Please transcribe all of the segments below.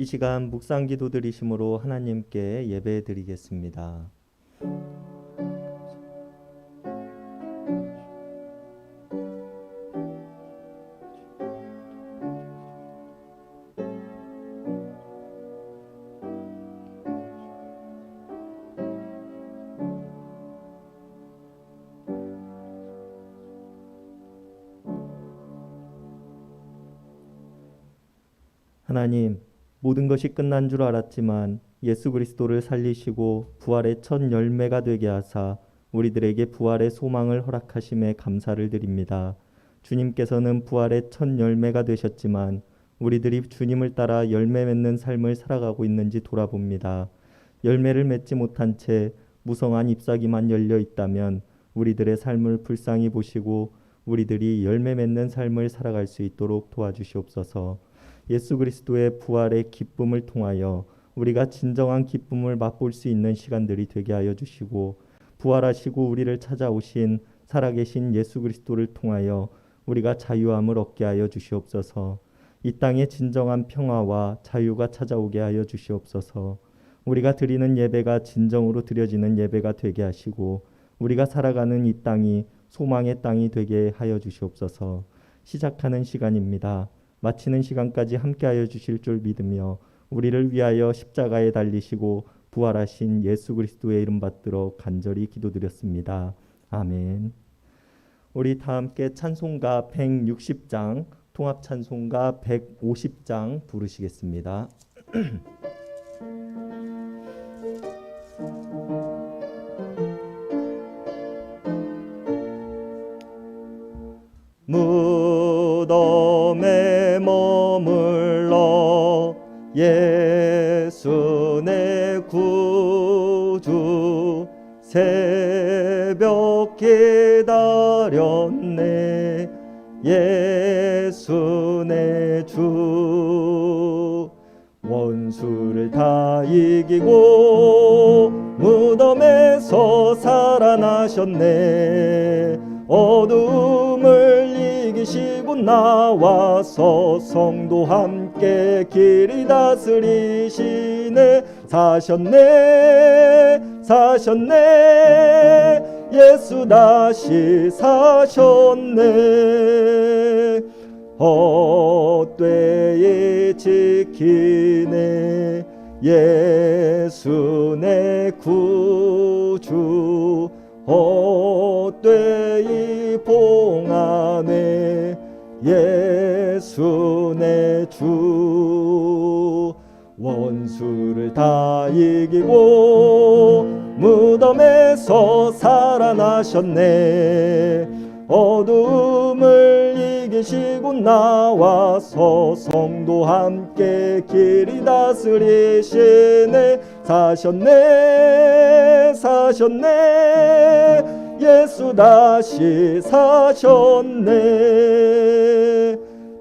이 시간 묵상 기도 드리심으로 하나님께 예배 드리겠습니다. 하나님, 모든 것이 끝난 줄 알았지만 예수 그리스도를 살리시고 부활의 첫 열매가 되게 하사 우리들에게 부활의 소망을 허락하심에 감사를 드립니다. 주님께서는 부활의 첫 열매가 되셨지만 우리들이 주님을 따라 열매 맺는 삶을 살아가고 있는지 돌아봅니다. 열매를 맺지 못한 채 무성한 잎사귀만 열려 있다면 우리들의 삶을 불쌍히 보시고 우리들이 열매 맺는 삶을 살아갈 수 있도록 도와주시옵소서. 예수 그리스도의 부활의 기쁨을 통하여 우리가 진정한 기쁨을 맛볼 수 있는 시간들이 되게 하여 주시고, 부활하시고 우리를 찾아오신 살아계신 예수 그리스도를 통하여 우리가 자유함을 얻게 하여 주시옵소서. 이 땅에 진정한 평화와 자유가 찾아오게 하여 주시옵소서. 우리가 드리는 예배가 진정으로 드려지는 예배가 되게 하시고 우리가 살아가는 이 땅이 소망의 땅이 되게 하여 주시옵소서. 시작하는 시간입니다. 마치는 시간까지 함께하여 주실 줄 믿으며 우리를 위하여 십자가에 달리시고 부활하신 예수 그리스도의 이름 받들어 간절히 기도드렸습니다. 아멘. 우리 다 함께 찬송가 160장, 통합 찬송가 150장 부르시겠습니다. 무덤에 머물러 예수 내 구주 새벽 기다렸네. 예수 내 주 원수를 다 이기고 무덤에서 살아나셨네. 어둠을 이기시고 나와서 성도 함께 길이 다스리시네. 사셨네 사셨네 예수 다시 사셨네. 헛되이 지키네. 예수 내 구주 헛되이 봉하네. 예수 내 주 원수를 다 이기고 무덤에서 살아나셨네. 어둠을 이기시고 나와서 성도 함께 길이 다스리시네. 사셨네 사셨네 예수 다시 사셨네.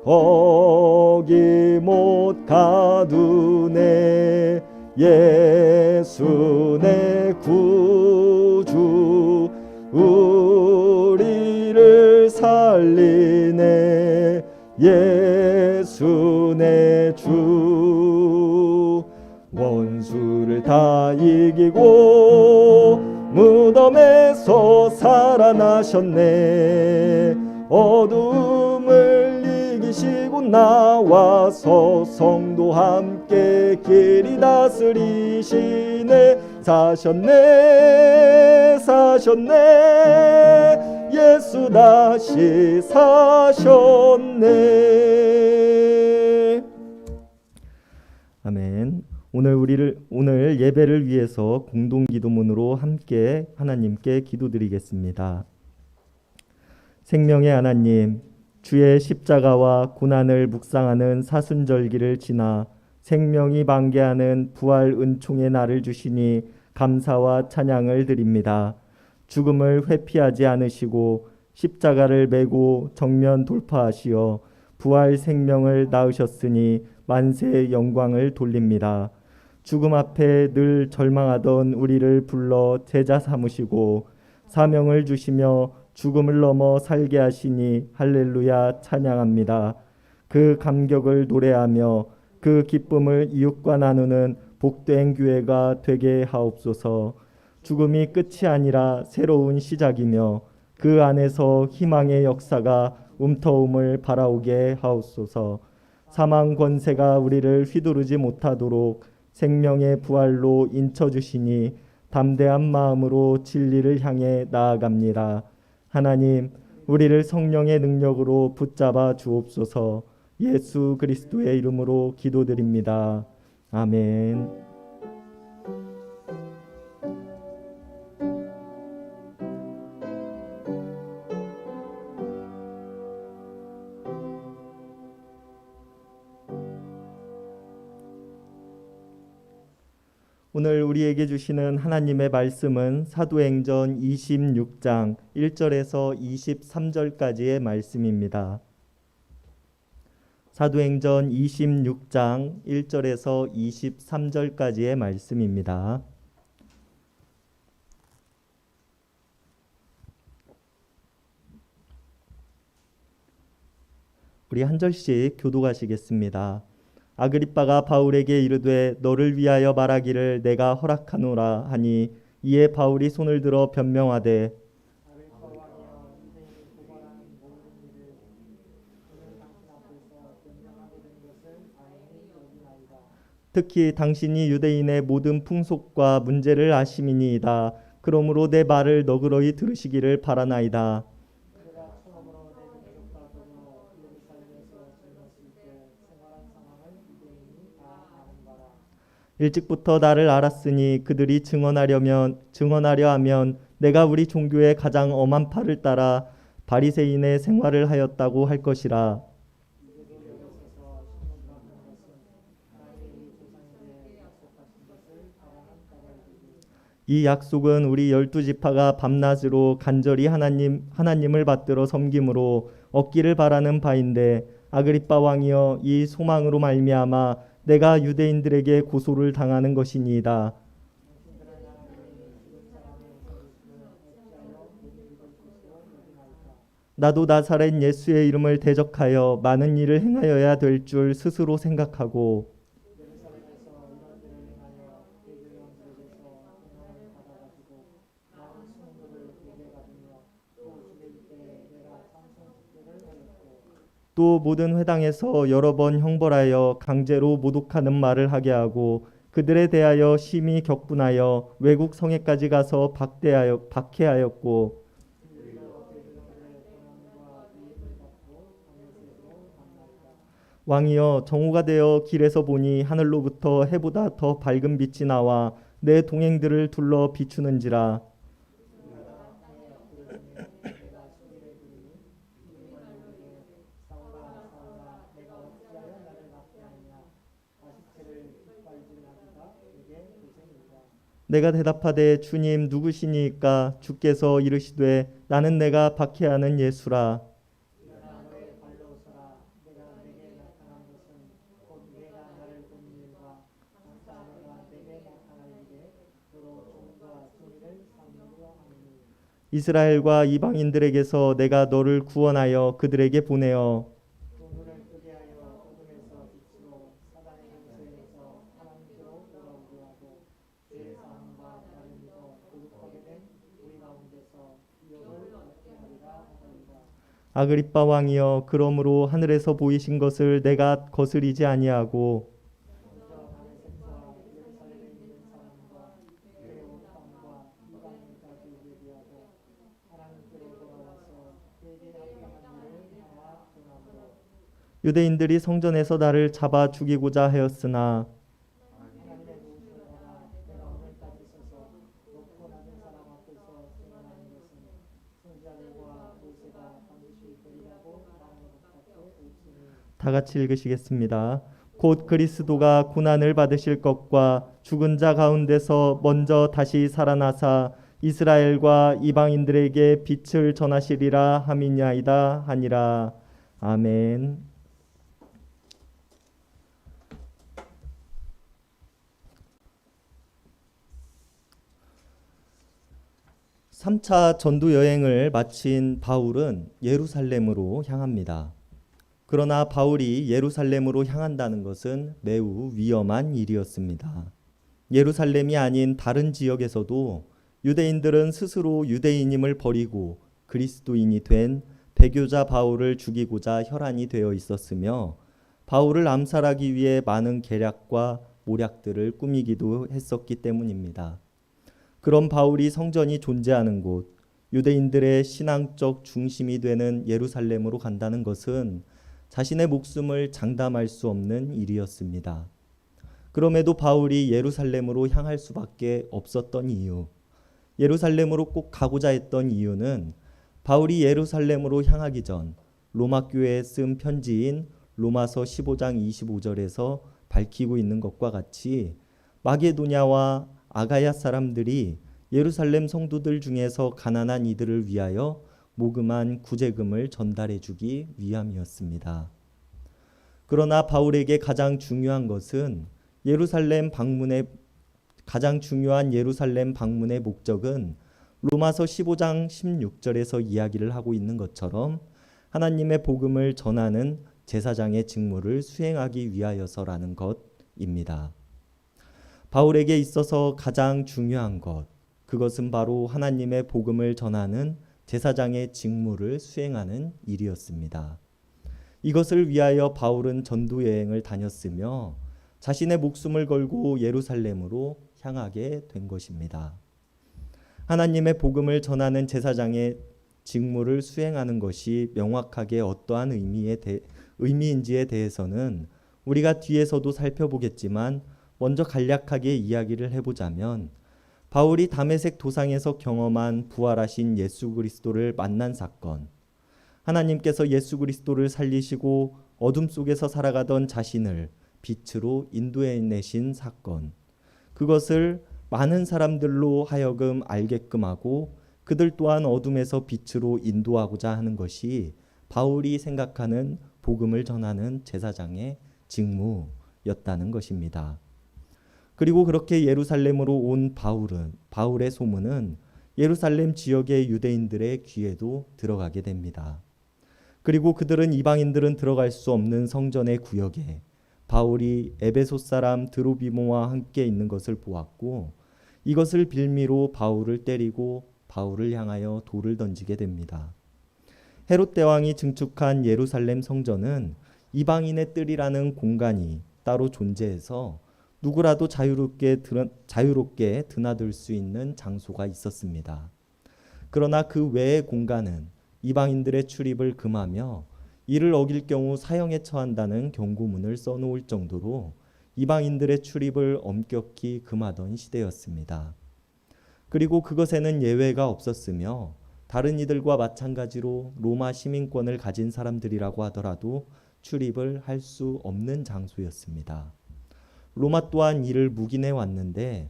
거기 못 가두네. 예수 내 구주 우리를 살리네. 예수 내 주 원수를 다 이기고 무덤에서 살아나셨네. 어둠을 이기시고 나와서 성도 함께 길이 다스리시네. 사셨네 사셨네 예수 다시 사셨네. 아멘. 오늘 예배를 위해서 공동 기도문으로 함께 하나님께 기도드리겠습니다. 생명의 하나님, 주의 십자가와 고난을 묵상하는 사순절기를 지나 생명이 만개하는 부활 은총의 날을 주시니 감사와 찬양을 드립니다. 죽음을 회피하지 않으시고 십자가를 메고 정면 돌파하시어 부활 생명을 낳으셨으니 만세 영광을 돌립니다. 죽음 앞에 늘 절망하던 우리를 불러 제자 삼으시고 사명을 주시며 죽음을 넘어 살게 하시니 할렐루야 찬양합니다. 그 감격을 노래하며 그 그 기쁨을 이웃과 나누는 복된 교회가 되게 하옵소서. 죽음이 끝이 아니라 새로운 시작이며 그 안에서 희망의 역사가 움터움을 바라오게 하옵소서. 사망 권세가 우리를 휘두르지 못하도록 생명의 부활로 인쳐 주시니 담대한 마음으로 진리를 향해 나아갑니다. 하나님, 우리를 성령의 능력으로 붙잡아 주옵소서. 예수 그리스도의 이름으로 기도드립니다. 아멘. 오늘 우리에게 주시는 하나님의 말씀은 사도행전 26장 1절에서 23절까지의 말씀입니다. 사도행전 26장 1절에서 23절까지의 말씀입니다. 우리 한 절씩 교독하시겠습니다. 아그리빠가 바울에게 이르되 너를 위하여 말하기를 내가 허락하노라 하니 이에 바울이 손을 들어 변명하되 특히 당신이 유대인의 모든 풍속과 문제를 아심이니이다. 그러므로 내 말을 너그러이 들으시기를 바라나이다. 일찍부터 나를 알았으니 그들이 증언하려 하면 내가 우리 종교의 가장 엄한 팔을 따라 바리새인의 생활을 하였다고 할 것이라. 이 약속은 우리 12지파가 밤낮으로 간절히 하나님을 받들어 섬김으로 얻기를 바라는 바인데 아그리빠 왕이여 이 소망으로 말미암아 내가 유대인들에게 고소를 당하는 것이니이다. 나도 나사렛 예수의 이름을 대적하여 많은 일을 행하여야 될 줄 스스로 생각하고 또 모든 회당에서 여러 번 형벌하여 강제로 모독하는 말을 하게 하고 그들에 대하여 심히 격분하여 외국 성에까지 가서 박해하였고 왕이여 정오가 되어 길에서 보니 하늘로부터 해보다 더 밝은 빛이 나와 내 동행들을 둘러 비추는지라. 내가 대답하되 주님 누구시니까? 주께서 이르시되 나는 내가 박해하는 예수라. 이스라엘과 이방인들에게서 내가 너를 구원하여 그들에게 보내어 아그리빠 왕이여 그러므로 하늘에서 보이신 것을 내가 거스리지 아니하고 유대인들이 성전에서 나를 잡아 죽이고자 하였으나 다 같이 읽으시겠습니다. 곧 그리스도가 고난을 받으실 것과 죽은 자 가운데서 먼저 다시 살아나사 이스라엘과 이방인들에게 빛을 전하시리라 함이냐이다 하니라. 아멘. 3차 전도 여행을 마친 바울은 예루살렘으로 향합니다. 그러나 바울이 예루살렘으로 향한다는 것은 매우 위험한 일이었습니다. 예루살렘이 아닌 다른 지역에서도 유대인들은 스스로 유대인임을 버리고 그리스도인이 된 배교자 바울을 죽이고자 혈안이 되어 있었으며 바울을 암살하기 위해 많은 계략과 모략들을 꾸미기도 했었기 때문입니다. 그런 바울이 성전이 존재하는 곳, 유대인들의 신앙적 중심이 되는 예루살렘으로 간다는 것은 자신의 목숨을 장담할 수 없는 일이었습니다. 그럼에도 바울이 예루살렘으로 향할 수밖에 없었던 이유, 예루살렘으로 꼭 가고자 했던 이유는 바울이 예루살렘으로 향하기 전 로마 교회에 쓴 편지인 로마서 15장 25절에서 밝히고 있는 것과 같이 마게도냐와 아가야 사람들이 예루살렘 성도들 중에서 가난한 이들을 위하여 모금한 구제금을 전달해 주기 위함이었습니다. 그러나 바울에게 가장 중요한 것은 가장 중요한 예루살렘 방문의 목적은 로마서 15장 16절에서 이야기를 하고 있는 것처럼 하나님의 복음을 전하는 제사장의 직무를 수행하기 위하여서라는 것입니다. 바울에게 있어서 가장 중요한 것, 그것은 바로 하나님의 복음을 전하는 제사장의 직무를 수행하는 일이었습니다. 이것을 위하여 바울은 전도 여행을 다녔으며 자신의 목숨을 걸고 예루살렘으로 향하게 된 것입니다. 하나님의 복음을 전하는 제사장의 직무를 수행하는 것이 명확하게 어떠한 의미인지에 대해서는 우리가 뒤에서도 살펴보겠지만 먼저 간략하게 이야기를 해보자면 바울이 다메섹 도상에서 경험한 부활하신 예수 그리스도를 만난 사건, 하나님께서 예수 그리스도를 살리시고 어둠 속에서 살아가던 자신을 빛으로 인도해내신 사건, 그것을 많은 사람들로 하여금 알게끔 하고 그들 또한 어둠에서 빛으로 인도하고자 하는 것이 바울이 생각하는 복음을 전하는 제사장의 직무였다는 것입니다. 그리고 그렇게 예루살렘으로 온 바울의 소문은 예루살렘 지역의 유대인들의 귀에도 들어가게 됩니다. 그리고 그들은 이방인들은 들어갈 수 없는 성전의 구역에 바울이 에베소 사람 드로비모와 함께 있는 것을 보았고 이것을 빌미로 바울을 때리고 바울을 향하여 돌을 던지게 됩니다. 헤롯 대왕이 증축한 예루살렘 성전은 이방인의 뜰이라는 공간이 따로 존재해서 누구라도 자유롭게 드나들 수 있는 장소가 있었습니다. 그러나 그 외의 공간은 이방인들의 출입을 금하며 이를 어길 경우 사형에 처한다는 경고문을 써놓을 정도로 이방인들의 출입을 엄격히 금하던 시대였습니다. 그리고 그것에는 예외가 없었으며 다른 이들과 마찬가지로 로마 시민권을 가진 사람들이라고 하더라도 출입을 할 수 없는 장소였습니다. 로마 또한 이를 묵인해 왔는데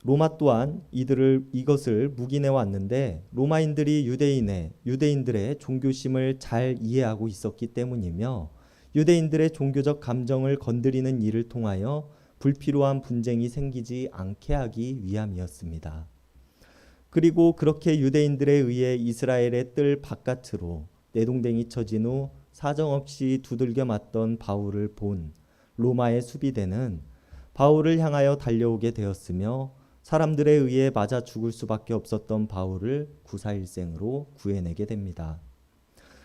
로마 또한 이것을 묵인해 왔는데 로마인들이 유대인들의 종교심을 잘 이해하고 있었기 때문이며 유대인들의 종교적 감정을 건드리는 일을 통하여 불필요한 분쟁이 생기지 않게 하기 위함이었습니다. 그리고 그렇게 유대인들에 의해 이스라엘의 뜰 바깥으로 내동댕이 쳐진 후 사정없이 두들겨 맞던 바울을 본 로마의 수비대는 바울을 향하여 달려오게 되었으며 사람들에 의해 맞아 죽을 수밖에 없었던 바울을 구사일생으로 구해내게 됩니다.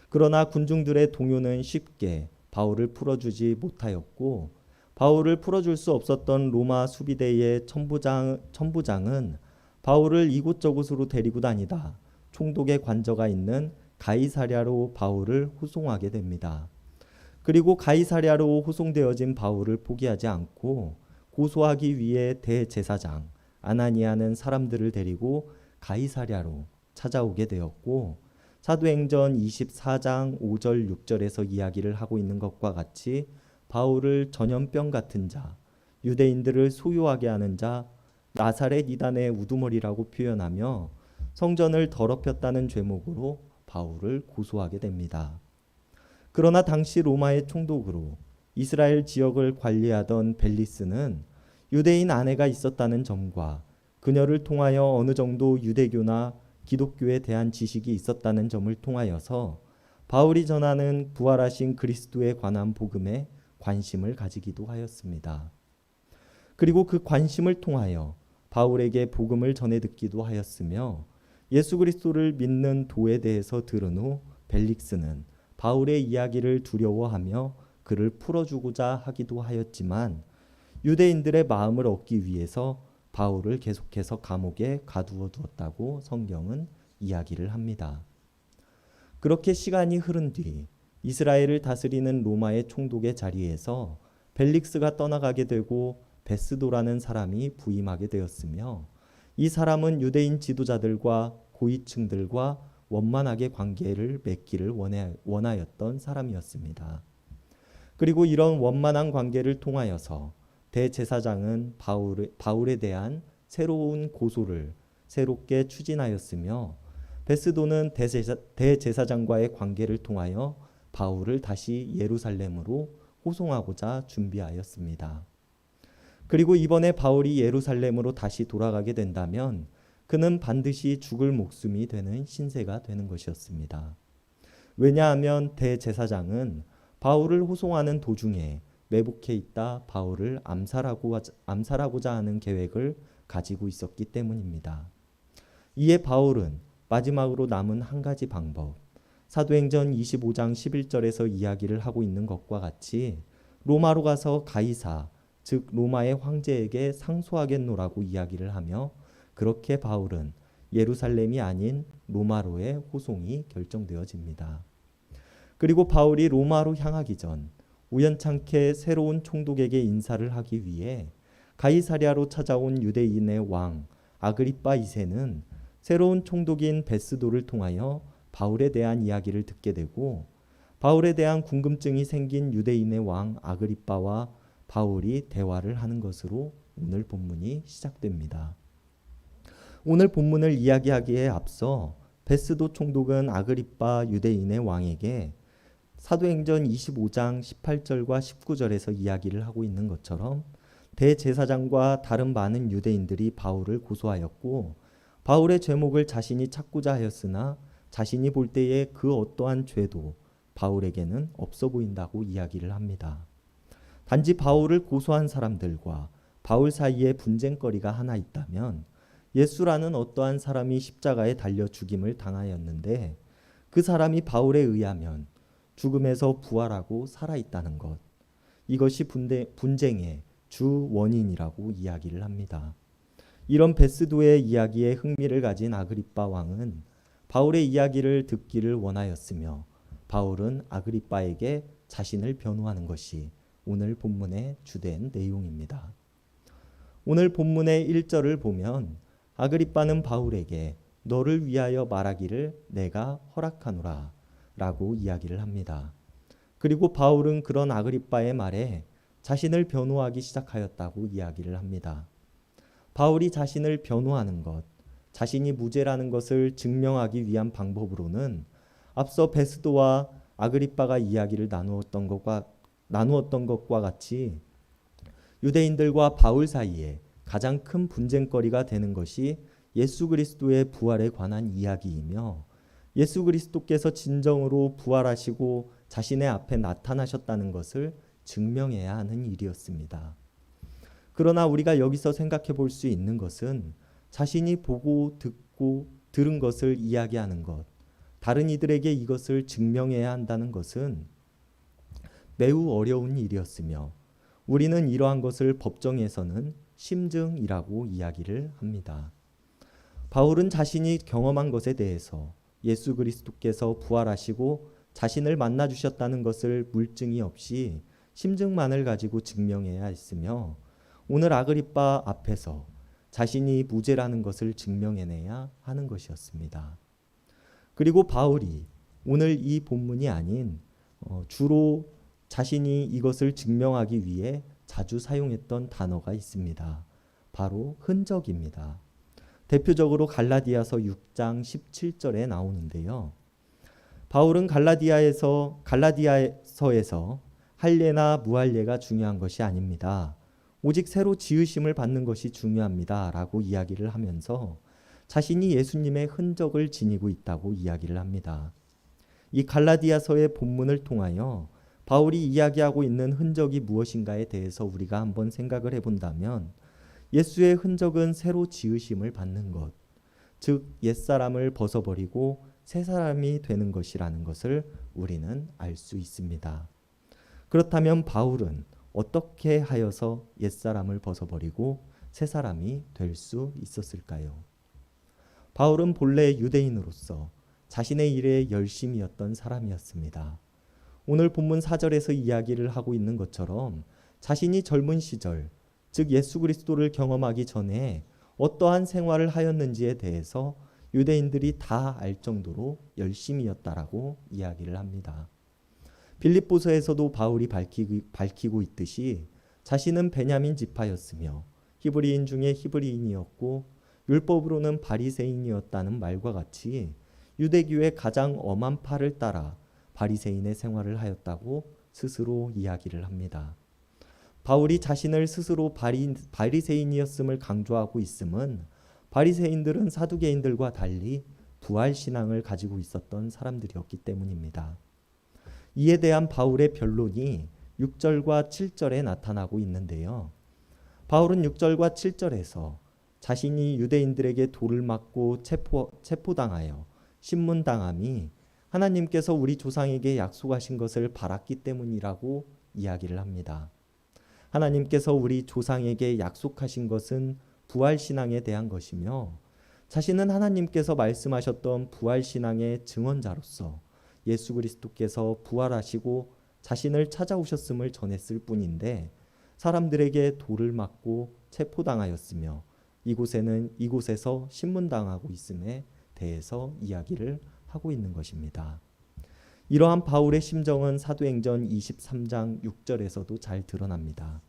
그러나 군중들의 동요는 쉽게 바울을 풀어주지 못하였고 바울을 풀어줄 수 없었던 로마 수비대의 천부장은 바울을 이곳저곳으로 데리고 다니다 총독의 관저가 있는 가이사랴로 바울을 호송하게 됩니다. 그리고 가이사랴로 호송되어진 바울을 포기하지 않고 고소하기 위해 대제사장 아나니아는 사람들을 데리고 가이사랴로 찾아오게 되었고 사도행전 24장 5절 6절에서 이야기를 하고 있는 것과 같이 바울을 전염병 같은 자, 유대인들을 소유하게 하는 자, 나사렛 이단의 우두머리라고 표현하며 성전을 더럽혔다는 죄목으로 바울을 고소하게 됩니다. 그러나 당시 로마의 총독으로 이스라엘 지역을 관리하던 벨리스는 유대인 아내가 있었다는 점과 그녀를 통하여 어느 정도 유대교나 기독교에 대한 지식이 있었다는 점을 통하여서 바울이 전하는 부활하신 그리스도에 관한 복음에 관심을 가지기도 하였습니다. 그리고 그 관심을 통하여 바울에게 복음을 전해 듣기도 하였으며 예수 그리스도를 믿는 도에 대해서 들은 후 벨릭스는 바울의 이야기를 두려워하며 그를 풀어주고자 하기도 하였지만 유대인들의 마음을 얻기 위해서 바울을 계속해서 감옥에 가두어 두었다고 성경은 이야기를 합니다. 그렇게 시간이 흐른 뒤 이스라엘을 다스리는 로마의 총독의 자리에서 벨릭스가 떠나가게 되고 베스도라는 사람이 부임하게 되었으며 이 사람은 유대인 지도자들과 고위층들과 원만하게 관계를 맺기를 원하였던 사람이었습니다. 그리고 이런 원만한 관계를 통하여서 대제사장은 바울에 대한 새로운 고소를 새롭게 추진하였으며 베스도는 대제사장과의 관계를 통하여 바울을 다시 예루살렘으로 호송하고자 준비하였습니다. 그리고 이번에 바울이 예루살렘으로 다시 돌아가게 된다면 그는 반드시 죽을 목숨이 되는 신세가 되는 것이었습니다. 왜냐하면 대제사장은 바울을 호송하는 도중에 매복해 있다 바울을 암살하고자 하는 계획을 가지고 있었기 때문입니다. 이에 바울은 마지막으로 남은 한 가지 방법, 사도행전 25장 11절에서 이야기를 하고 있는 것과 같이 로마로 가서 가이사, 즉 로마의 황제에게 상소하겠노라고 이야기를 하며 그렇게 바울은 예루살렘이 아닌 로마로의 호송이 결정되어집니다. 그리고 바울이 로마로 향하기 전 우연찮게 새로운 총독에게 인사를 하기 위해 가이사랴로 찾아온 유대인의 왕 아그리빠 2세는 새로운 총독인 베스도를 통하여 바울에 대한 이야기를 듣게 되고 바울에 대한 궁금증이 생긴 유대인의 왕 아그리빠와 바울이 대화를 하는 것으로 오늘 본문이 시작됩니다. 오늘 본문을 이야기하기에 앞서 베스도 총독은 아그리빠 유대인의 왕에게 사도행전 25장 18절과 19절에서 이야기를 하고 있는 것처럼 대제사장과 다른 많은 유대인들이 바울을 고소하였고 바울의 죄목을 자신이 찾고자 하였으나 자신이 볼 때에 그 어떠한 죄도 바울에게는 없어 보인다고 이야기를 합니다. 단지 바울을 고소한 사람들과 바울 사이에 분쟁거리가 하나 있다면 예수라는 어떠한 사람이 십자가에 달려 죽임을 당하였는데 그 사람이 바울에 의하면 죽음에서 부활하고 살아있다는 것, 이것이 분쟁의 주 원인이라고 이야기를 합니다. 이런 베스도의 이야기에 흥미를 가진 아그리빠 왕은 바울의 이야기를 듣기를 원하였으며 바울은 아그리빠에게 자신을 변호하는 것이 오늘 본문의 주된 내용입니다. 오늘 본문의 1절을 보면 아그리빠는 바울에게 너를 위하여 말하기를 내가 허락하노라 라고 이야기를 합니다. 그리고 바울은 그런 아그리빠의 말에 자신을 변호하기 시작하였다고 이야기를 합니다. 바울이 자신을 변호하는 것, 자신이 무죄라는 것을 증명하기 위한 방법으로는 앞서 베스도와 아그리빠가 이야기를 나누었던 것과 같이 유대인들과 바울 사이에 가장 큰 분쟁거리가 되는 것이 예수 그리스도의 부활에 관한 이야기이며 예수 그리스도께서 진정으로 부활하시고 자신의 앞에 나타나셨다는 것을 증명해야 하는 일이었습니다. 그러나 우리가 여기서 생각해 볼 수 있는 것은 자신이 보고 듣고 들은 것을 이야기하는 것, 다른 이들에게 이것을 증명해야 한다는 것은 매우 어려운 일이었으며 우리는 이러한 것을 법정에서는 심증이라고 이야기를 합니다. 바울은 자신이 경험한 것에 대해서 예수 그리스도께서 부활하시고 자신을 만나 주셨다는 것을 물증이 없이 심증만을 가지고 증명해야 했으며 오늘 아그리빠 앞에서 자신이 무죄라는 것을 증명해내야 하는 것이었습니다. 그리고 바울이 오늘 이 본문이 아닌 주로 자신이 이것을 증명하기 위해 자주 사용했던 단어가 있습니다. 바로 흔적입니다. 대표적으로 갈라디아서 6장 17절에 나오는데요. 바울은 갈라디아서에서 할례나 무할례가 중요한 것이 아닙니다. 오직 새로 지으심을 받는 것이 중요합니다. 라고 이야기를 하면서 자신이 예수님의 흔적을 지니고 있다고 이야기를 합니다. 이 갈라디아서의 본문을 통하여 바울이 이야기하고 있는 흔적이 무엇인가에 대해서 우리가 한번 생각을 해본다면 예수의 흔적은 새로 지으심을 받는 것, 즉 옛사람을 벗어버리고 새 사람이 되는 것이라는 것을 우리는 알 수 있습니다. 그렇다면 바울은 어떻게 하여서 옛사람을 벗어버리고 새 사람이 될 수 있었을까요? 바울은 본래 유대인으로서 자신의 일에 열심이었던 사람이었습니다. 오늘 본문 4절에서 이야기를 하고 있는 것처럼 자신이 젊은 시절, 즉 예수 그리스도를 경험하기 전에 어떠한 생활을 하였는지에 대해서 유대인들이 다 알 정도로 열심이었다라고 이야기를 합니다. 빌립보서에서도 바울이 밝히고 있듯이 자신은 베냐민 지파였으며 히브리인 중에 히브리인이었고 율법으로는 바리새인이었다는 말과 같이 유대교의 가장 엄한 파를 따라 바리새인의 생활을 하였다고 스스로 이야기를 합니다. 바울이 자신을 스스로 바리새인이었음을 강조하고 있음은 바리새인들은 사두개인들과 달리 부활 신앙을 가지고 있었던 사람들이었기 때문입니다. 이에 대한 바울의 변론이 6절과 7절에 나타나고 있는데요. 바울은 6절과 7절에서 자신이 유대인들에게 돌을 맞고 체포당하여 신문당함이 하나님께서 우리 조상에게 약속하신 것을 바랐기 때문이라고 이야기를 합니다. 하나님께서 우리 조상에게 약속하신 것은 부활신앙에 대한 것이며 자신은 하나님께서 말씀하셨던 부활신앙의 증언자로서 예수 그리스도께서 부활하시고 자신을 찾아오셨음을 전했을 뿐인데 사람들에게 돌을 맞고 체포당하였으며 이곳에서 신문당하고 있음에 대해서 이야기를 하고 있는 것입니다. 이러한 바울의 심정은 사도행전 23장 6절에서도 잘 드러납니다.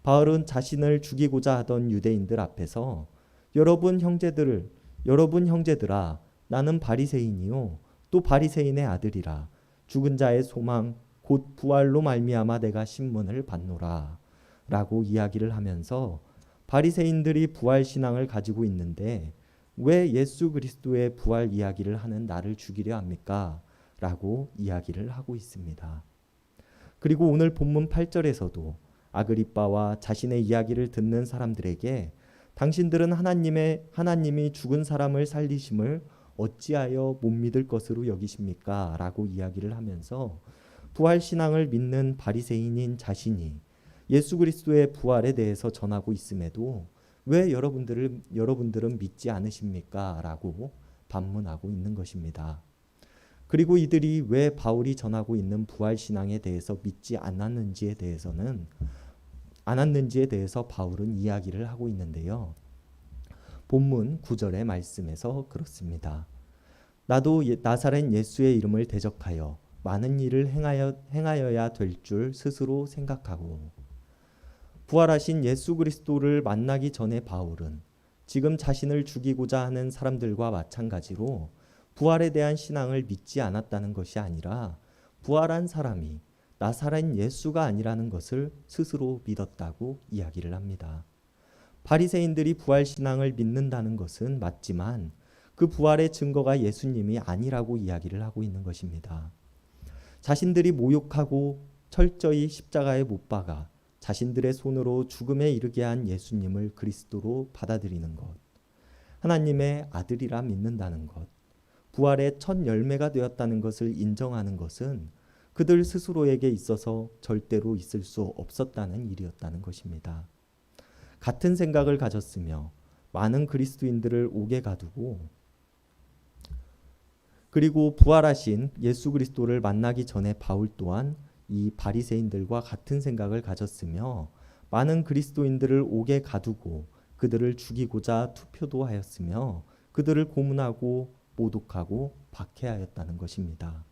바울은 자신을 죽이고자 하던 유대인들 앞에서 여러분 형제들아 나는 바리새인이요 또 바리새인의 아들이라 죽은 자의 소망 곧 부활로 말미암아 내가 신문을 받노라 라고 이야기를 하면서 바리새인들이 부활 신앙을 가지고 있는데 왜 예수 그리스도의 부활 이야기를 하는 나를 죽이려 합니까? 라고 이야기를 하고 있습니다. 그리고 오늘 본문 8절에서도 아그리빠와 자신의 이야기를 듣는 사람들에게 당신들은 하나님이 죽은 사람을 살리심을 어찌하여 못 믿을 것으로 여기십니까? 라고 이야기를 하면서 부활 신앙을 믿는 바리새인인 자신이 예수 그리스도의 부활에 대해서 전하고 있음에도 왜 여러분들은 믿지 않으십니까? 라고 반문하고 있는 것입니다. 그리고 이들이 왜 바울이 전하고 있는 부활 신앙에 대해서 믿지 않았는지에 대해서 바울은 이야기를 하고 있는데요. 본문 9절의 말씀에서 그렇습니다. 나도 나사렛 예수의 이름을 대적하여 많은 일을 행하여야 될 줄 스스로 생각하고 부활하신 예수 그리스도를 만나기 전에 바울은 지금 자신을 죽이고자 하는 사람들과 마찬가지로 부활에 대한 신앙을 믿지 않았다는 것이 아니라 부활한 사람이 나사렛 예수가 아니라는 것을 스스로 믿었다고 이야기를 합니다. 바리새인들이 부활 신앙을 믿는다는 것은 맞지만 그 부활의 증거가 예수님이 아니라고 이야기를 하고 있는 것입니다. 자신들이 모욕하고 철저히 십자가에 못 박아 자신들의 손으로 죽음에 이르게 한 예수님을 그리스도로 받아들이는 것, 하나님의 아들이라 믿는다는 것, 부활의 첫 열매가 되었다는 것을 인정하는 것은 그들 스스로에게 있어서 절대로 있을 수 없었다는 일이었다는 것입니다. 같은 생각을 가졌으며 많은 그리스도인들을 옥에 가두고 그리고 부활하신 예수 그리스도를 만나기 전에 바울 또한 이 바리새인들과 같은 생각을 가졌으며 많은 그리스도인들을 옥에 가두고 그들을 죽이고자 투표도 하였으며 그들을 고문하고 모독하고 박해하였다는 것입니다.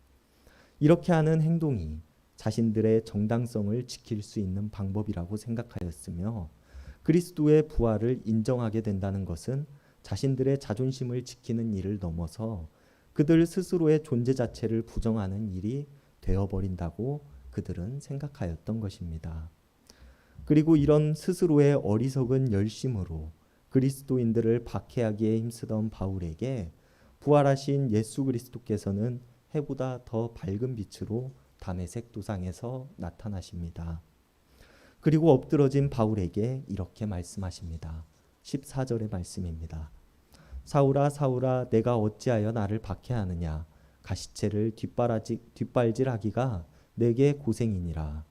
이렇게 하는 행동이 자신들의 정당성을 지킬 수 있는 방법이라고 생각하였으며 그리스도의 부활을 인정하게 된다는 것은 자신들의 자존심을 지키는 일을 넘어서 그들 스스로의 존재 자체를 부정하는 일이 되어버린다고 그들은 생각하였던 것입니다. 그리고 이런 스스로의 어리석은 열심으로 그리스도인들을 박해하기에 힘쓰던 바울에게 부활하신 예수 그리스도께서는 해보다 더 밝은 빛으로 다메섹 도상에서 나타나십니다. 그리고 엎드러진 바울에게 이렇게 말씀하십니다. 14절의 말씀입니다. 사울아 사울아 내가 어찌하여 나를 박해하느냐 가시체를 뒷발질하기가 내게 고생이니라.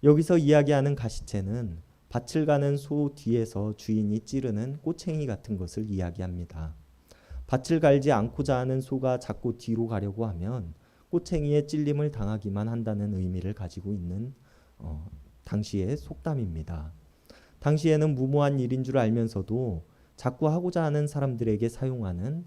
여기서 이야기하는 가시체는 밭을 가는 소 뒤에서 주인이 찌르는 꼬챙이 같은 것을 이야기합니다. 밭을 갈지 않고자 하는 소가 자꾸 뒤로 가려고 하면 꼬챙이에 찔림을 당하기만 한다는 의미를 가지고 있는 당시의 속담입니다. 당시에는 무모한 일인 줄 알면서도 자꾸 하고자 하는 사람들에게 사용하는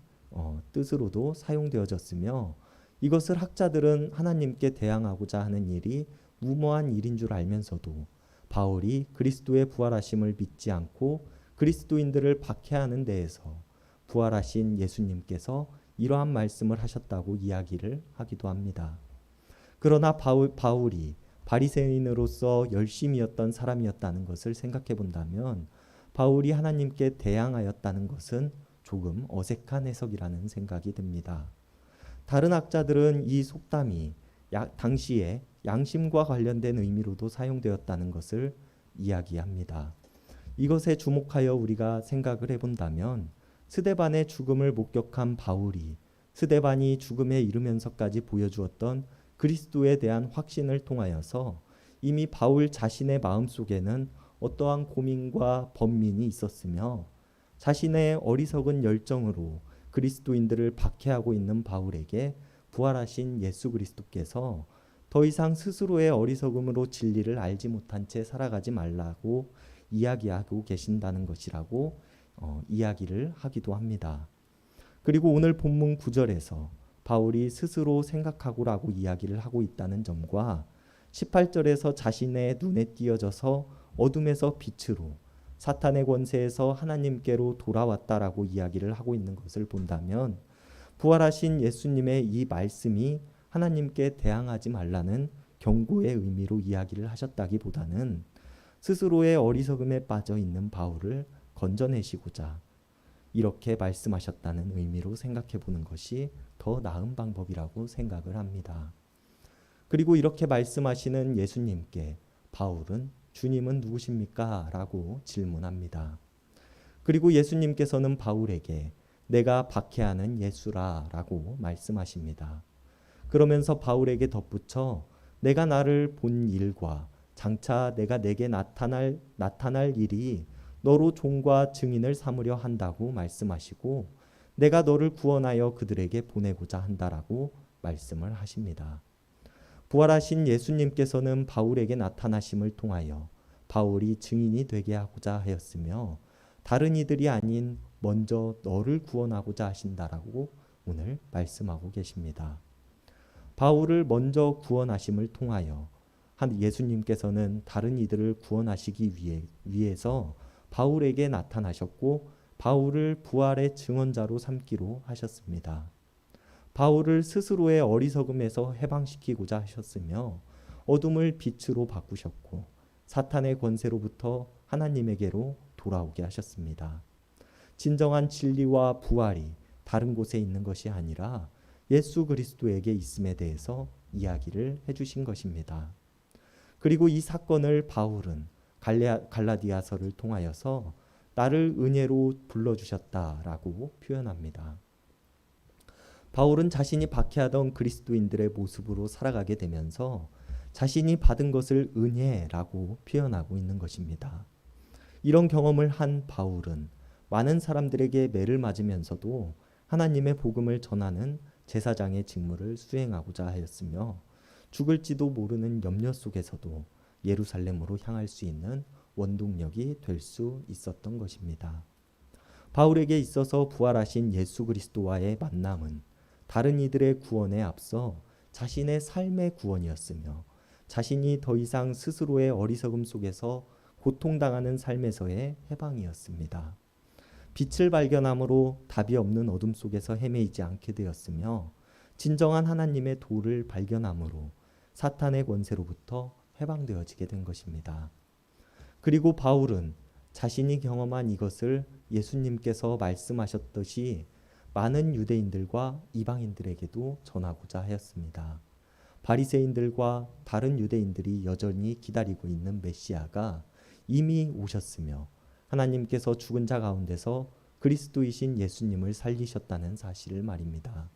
뜻으로도 사용되어졌으며, 이것을 학자들은 하나님께 대항하고자 하는 일이 무모한 일인 줄 알면서도 바울이 그리스도의 부활하심을 믿지 않고 그리스도인들을 박해하는 데에서 부활하신 예수님께서 이러한 말씀을 하셨다고 이야기를 하기도 합니다. 그러나 바울이 바리새인으로서 열심이었던 사람이었다는 것을 생각해 본다면 바울이 하나님께 대항하였다는 것은 조금 어색한 해석이라는 생각이 듭니다. 다른 학자들은 이 속담이 당시에 양심과 관련된 의미로도 사용되었다는 것을 이야기합니다. 이것에 주목하여 우리가 생각을 해본다면 스데반의 죽음을 목격한 바울이 스데반이 죽음에 이르면서까지 보여주었던 그리스도에 대한 확신을 통하여서 이미 바울 자신의 마음속에는 어떠한 고민과 번민이 있었으며, 자신의 어리석은 열정으로 그리스도인들을 박해하고 있는 바울에게 부활하신 예수 그리스도께서 더 이상 스스로의 어리석음으로 진리를 알지 못한 채 살아가지 말라고 이야기하고 계신다는 것이라고 이야기를 하기도 합니다. 그리고 오늘 본문 9절에서 바울이 스스로 생각하고라고 이야기를 하고 있다는 점과 18절에서 자신의 눈에 띄어져서 어둠에서 빛으로 사탄의 권세에서 하나님께로 돌아왔다라고 이야기를 하고 있는 것을 본다면, 부활하신 예수님의 이 말씀이 하나님께 대항하지 말라는 경고의 의미로 이야기를 하셨다기보다는 스스로의 어리석음에 빠져 있는 바울을 건져내시고자 이렇게 말씀하셨다는 의미로 생각해 보는 것이 더 나은 방법이라고 생각을 합니다. 그리고 이렇게 말씀하시는 예수님께 바울은 주님은 누구십니까? 라고 질문합니다. 그리고 예수님께서는 바울에게 내가 박해하는 예수라 라고 말씀하십니다. 그러면서 바울에게 덧붙여 내가 나를 본 일과 장차 내가 내게 나타날 일이 너로 종과 증인을 삼으려 한다고 말씀하시고, 내가 너를 구원하여 그들에게 보내고자 한다라고 말씀을 하십니다. 부활하신 예수님께서는 바울에게 나타나심을 통하여 바울이 증인이 되게 하고자 하였으며, 다른 이들이 아닌 먼저 너를 구원하고자 하신다라고 오늘 말씀하고 계십니다. 바울을 먼저 구원하심을 통하여 예수님께서는 다른 이들을 구원하시기 위해서 바울에게 나타나셨고 바울을 부활의 증언자로 삼기로 하셨습니다. 바울을 스스로의 어리석음에서 해방시키고자 하셨으며 어둠을 빛으로 바꾸셨고 사탄의 권세로부터 하나님에게로 돌아오게 하셨습니다. 진정한 진리와 부활이 다른 곳에 있는 것이 아니라 예수 그리스도에게 있음에 대해서 이야기를 해주신 것입니다. 그리고 이 사건을 바울은 갈라디아서를 통하여서 나를 은혜로 불러주셨다라고 표현합니다. 바울은 자신이 박해하던 그리스도인들의 모습으로 살아가게 되면서 자신이 받은 것을 은혜라고 표현하고 있는 것입니다. 이런 경험을 한 바울은 많은 사람들에게 매를 맞으면서도 하나님의 복음을 전하는 제사장의 직무를 수행하고자 하였으며, 죽을지도 모르는 염려 속에서도 예루살렘으로 향할 수 있는 원동력이 될 수 있었던 것입니다. 바울에게 있어서 부활하신 예수 그리스도와의 만남은 다른 이들의 구원에 앞서 자신의 삶의 구원이었으며, 자신이 더 이상 스스로의 어리석음 속에서 고통당하는 삶에서의 해방이었습니다. 빛을 발견함으로 답이 없는 어둠 속에서 헤매이지 않게 되었으며, 진정한 하나님의 도를 발견함으로 사탄의 권세로부터 해방되어지게 된 것입니다. 그리고 바울은 자신이 경험한 이것을 예수님께서 말씀하셨듯이 많은 유대인들과 이방인들에게도 전하고자 하였습니다. 바리새인들과 다른 유대인들이 여전히 기다리고 있는 메시아가 이미 오셨으며 하나님께서 죽은 자 가운데서 그리스도이신 예수님을 살리셨다는 사실을 말입니다.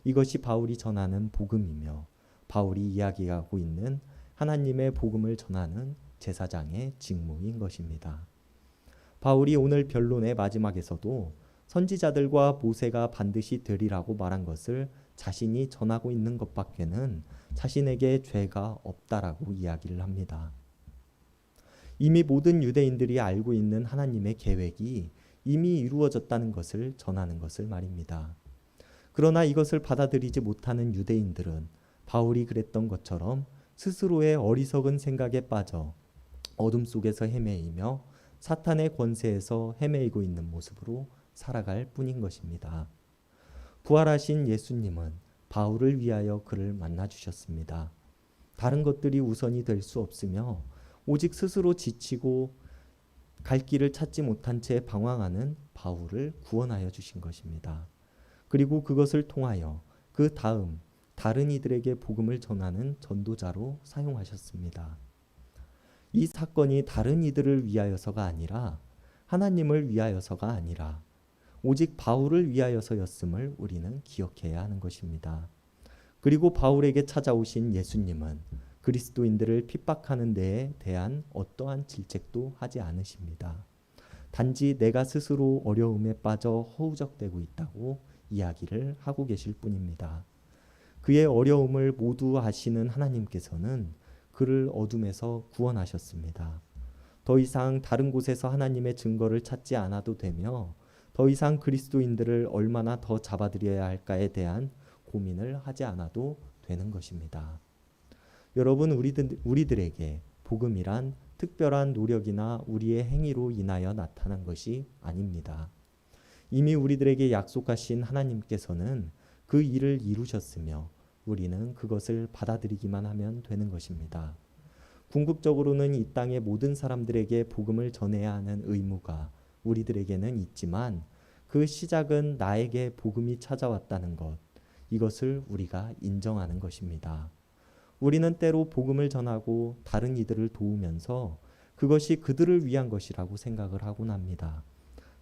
이것이 바울이 전하는 복음이며 바울이 이야기하고 있는 하나님의 복음을 전하는 제사장의 직무인 것입니다. 바울이 오늘 변론의 마지막에서도 선지자들과 모세가 반드시 되리라고 말한 것을 자신이 전하고 있는 것밖에는 자신에게 죄가 없다라고 이야기를 합니다. 이미 모든 유대인들이 알고 있는 하나님의 계획이 이미 이루어졌다는 것을 전하는 것을 말입니다. 그러나 이것을 받아들이지 못하는 유대인들은 바울이 그랬던 것처럼 스스로의 어리석은 생각에 빠져 어둠 속에서 헤매이며 사탄의 권세에서 헤매이고 있는 모습으로 살아갈 뿐인 것입니다. 부활하신 예수님은 바울을 위하여 그를 만나 주셨습니다. 다른 것들이 우선이 될 수 없으며 오직 스스로 지치고 갈 길을 찾지 못한 채 방황하는 바울을 구원하여 주신 것입니다. 그리고 그것을 통하여 그 다음 다른 이들에게 복음을 전하는 전도자로 사용하셨습니다. 이 사건이 다른 이들을 위하여서가 아니라 하나님을 위하여서가 아니라 오직 바울을 위하여서였음을 우리는 기억해야 하는 것입니다. 그리고 바울에게 찾아오신 예수님은 그리스도인들을 핍박하는 데에 대한 어떠한 질책도 하지 않으십니다. 단지 내가 스스로 어려움에 빠져 허우적대고 있다고 이야기를 하고 계실 뿐입니다. 그의 어려움을 모두 아시는 하나님께서는 그를 어둠에서 구원하셨습니다. 더 이상 다른 곳에서 하나님의 증거를 찾지 않아도 되며 더 이상 그리스도인들을 얼마나 더 잡아들여야 할까에 대한 고민을 하지 않아도 되는 것입니다. 여러분, 우리들에게 복음이란 특별한 노력이나 우리의 행위로 인하여 나타난 것이 아닙니다. 이미 우리들에게 약속하신 하나님께서는 그 일을 이루셨으며 우리는 그것을 받아들이기만 하면 되는 것입니다. 궁극적으로는 이 땅의 모든 사람들에게 복음을 전해야 하는 의무가 우리들에게는 있지만 그 시작은 나에게 복음이 찾아왔다는 것, 이것을 우리가 인정하는 것입니다. 우리는 때로 복음을 전하고 다른 이들을 도우면서 그것이 그들을 위한 것이라고 생각을 하곤 합니다.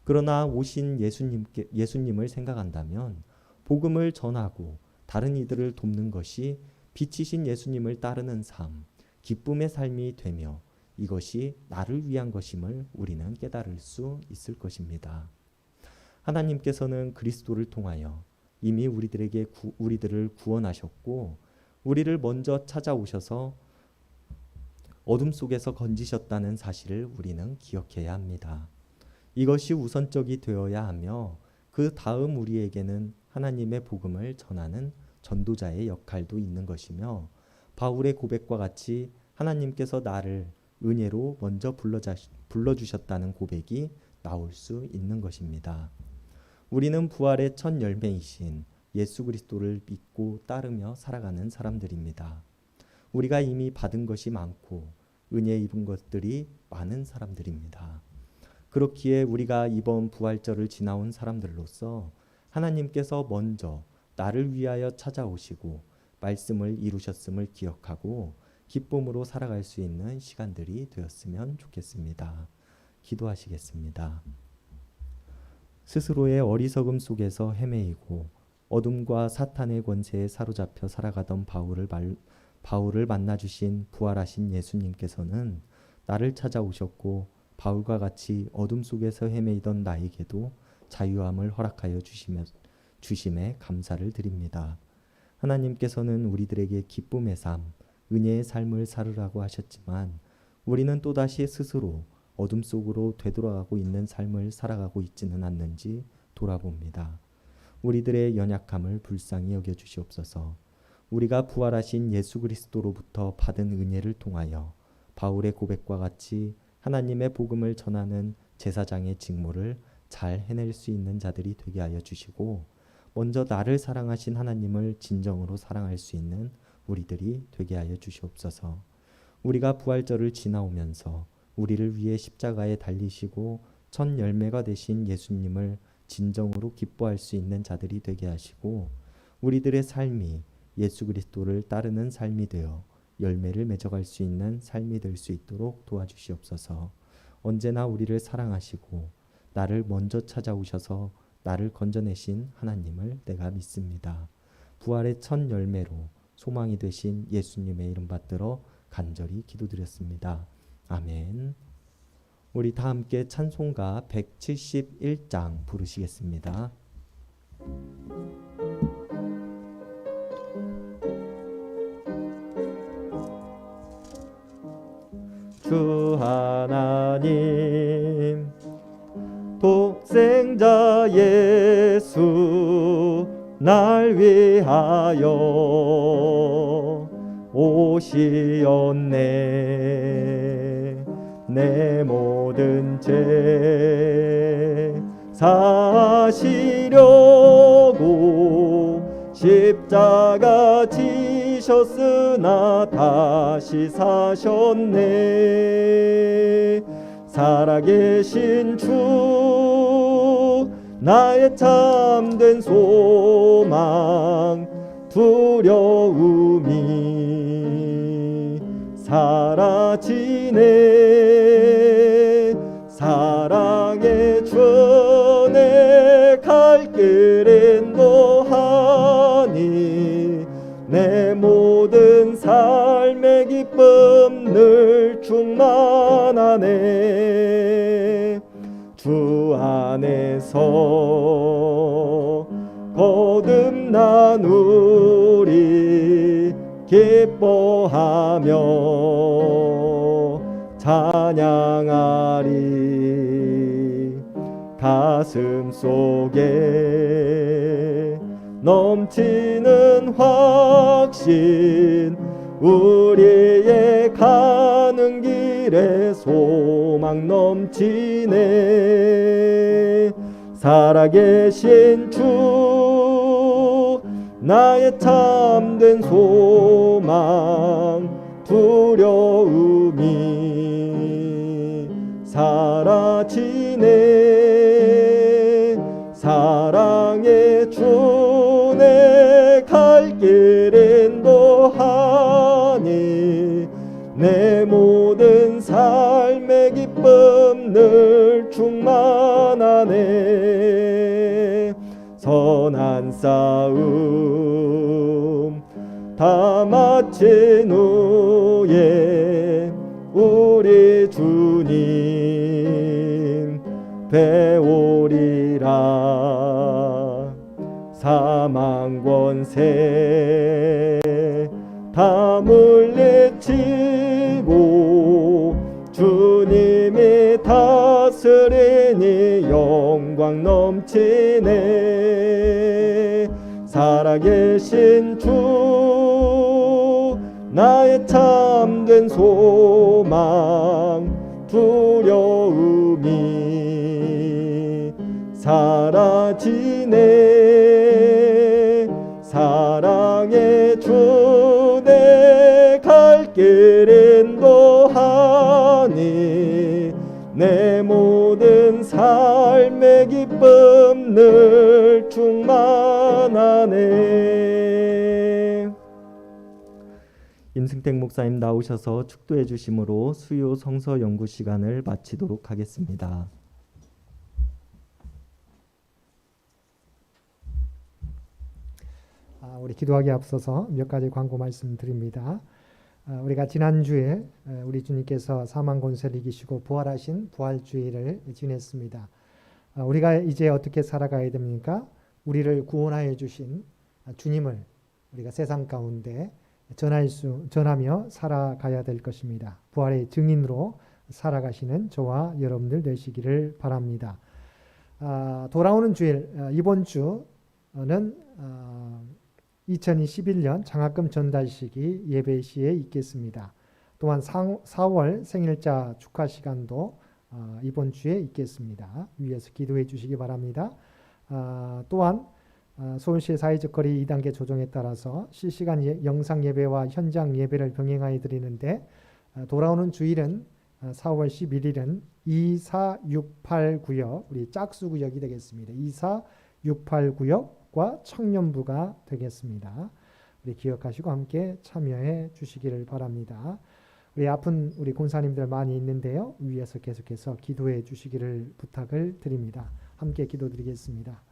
그러나 오신 예수님을 생각한다면 복음을 전하고 다른 이들을 돕는 것이 빛이신 예수님을 따르는 삶, 기쁨의 삶이 되며 이것이 나를 위한 것임을 우리는 깨달을 수 있을 것입니다. 하나님께서는 그리스도를 통하여 이미 우리들을 구원하셨고 우리를 먼저 찾아오셔서 어둠 속에서 건지셨다는 사실을 우리는 기억해야 합니다. 이것이 우선적이 되어야 하며 그 다음 우리에게는 하나님의 복음을 전하는 전도자의 역할도 있는 것이며 바울의 고백과 같이 하나님께서 나를 은혜로 먼저 불러주셨다는 고백이 나올 수 있는 것입니다. 우리는 부활의 첫 열매이신 예수 그리스도를 믿고 따르며 살아가는 사람들입니다. 우리가 이미 받은 것이 많고 은혜 입은 것들이 많은 사람들입니다. 그렇기에 우리가 이번 부활절을 지나온 사람들로서 하나님께서 먼저 나를 위하여 찾아오시고 말씀을 이루셨음을 기억하고 기쁨으로 살아갈 수 있는 시간들이 되었으면 좋겠습니다. 기도하시겠습니다. 스스로의 어리석음 속에서 헤매이고 어둠과 사탄의 권세에 사로잡혀 살아가던 바울을 만나주신 부활하신 예수님께서는 나를 찾아오셨고 바울과 같이 어둠 속에서 헤매이던 나에게도 자유함을 허락하여 주심에 감사를 드립니다. 하나님께서는 우리들에게 기쁨의 삶, 은혜의 삶을 살으라고 하셨지만 우리는 또다시 스스로 어둠 속으로 되돌아가고 있는 삶을 살아가고 있지는 않는지 돌아봅니다. 우리들의 연약함을 불쌍히 여겨주시옵소서. 우리가 부활하신 예수 그리스도로부터 받은 은혜를 통하여 바울의 고백과 같이 하나님의 복음을 전하는 제사장의 직무를 잘 해낼 수 있는 자들이 되게 하여 주시고 먼저 나를 사랑하신 하나님을 진정으로 사랑할 수 있는 우리들이 되게 하여 주시옵소서. 우리가 부활절을 지나오면서 우리를 위해 십자가에 달리시고 첫 열매가 되신 예수님을 진정으로 기뻐할 수 있는 자들이 되게 하시고 우리들의 삶이 예수 그리스도를 따르는 삶이 되어 열매를 맺어갈 수 있는 삶이 될 수 있도록 도와주시옵소서. 언제나 우리를 사랑하시고 나를 먼저 찾아오셔서 나를 건져내신 하나님을 내가 믿습니다. 부활의 첫 열매로 소망이 되신 예수님의 이름 받들어 간절히 기도드렸습니다. 아멘. 우리 다 함께 찬송가 171장 부르시겠습니다. 주 하나님 독생자 예수 날 위하여 오시었네. 내 모든 죄 사시려고 십자가 지셨으나 다시 사셨네. 살아계신 주 나의 참된 소망 두려움이 사라지네. 사랑의 주내 갈 길은 너하니 내 모든 삶의 기쁨 늘 충만하네. 주 안에서 거듭난 우리 기뻐하며 찬양하리. 가슴 속에 넘치는 확신 우리의 가는 길에 소망 넘치네. 살아계신 주 나의 참된 소망 두려움이 사라지네. 사랑의 주 내 갈 길은 너하니 내 모든 삶의 기쁨 늘 충만하네. 선한 싸움 다 마친 후에 우리 주님 배우리라. 사망 권세 다 물리치고 주님이 다스리니 영광 넘치네. 살아계신 주 나의 참된 소망 두려움이 사라지네. 사랑의 주 내 갈 길은 너하니 내 모든 삶의 기쁨 늘 충만하네. 임승택 목사님 나오셔서 축도해 주심으로 수요 성서 연구 시간을 마치도록 하겠습니다. 우리 기도하기에 앞서서 몇 가지 광고 말씀드립니다. 우리가 지난주에 우리 주님께서 사망 권세를 이기시고 부활하신 부활주일을 지냈습니다. 우리가 이제 어떻게 살아가야 됩니까? 우리를 구원하여 주신 주님을 우리가 세상 가운데 전하며 살아가야 될 것입니다. 부활의 증인으로 살아가시는 저와 여러분들 되시기를 바랍니다. 돌아오는 주일, 이번 주는 2021년 장학금 전달식이 예배 시에 있겠습니다. 또한 4월 생일자 축하 시간도 이번 주에 있겠습니다. 위에서 기도해 주시기 바랍니다. 또한 서울시의 사회적 거리 2단계 조정에 따라서 실시간 영상 예배와 현장 예배를 병행하여 드리는데 돌아오는 주일은 4월 11일은 2468 구역, 우리 짝수 구역이 되겠습니다. 2468 구역과 청년부가 되겠습니다. 우리 기억하시고 함께 참여해 주시기를 바랍니다. 우리 아픈 우리 권사님들 많이 있는데요. 위에서 계속해서 기도해 주시기를 부탁을 드립니다. 함께 기도드리겠습니다.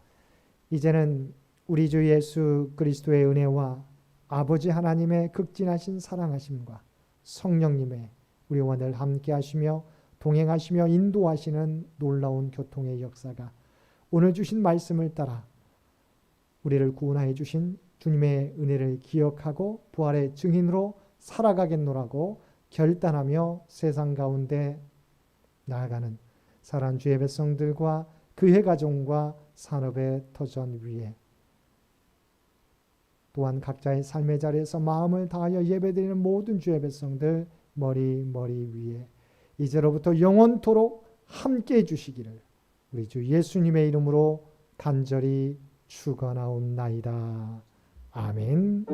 이제는 우리 주 예수 그리스도의 은혜와 아버지 하나님의 극진하신 사랑하심과 성령님의 우리와 늘 함께 하시며 동행하시며 인도하시는 놀라운 교통의 역사가 오늘 주신 말씀을 따라 우리를 구원하여 주신 주님의 은혜를 기억하고 부활의 증인으로 살아가겠노라고 결단하며 세상 가운데 나아가는 사랑하는 주의 백성들과 그의 가정과 산업의 터전 위에 또한 각자의 삶의 자리에서 마음을 다하여 예배드리는 모든 주의 백성들 머리 위에 이제로부터 영원토록 함께 해주시기를 우리 주 예수님의 이름으로 간절히 축원하옵나이다. 아멘.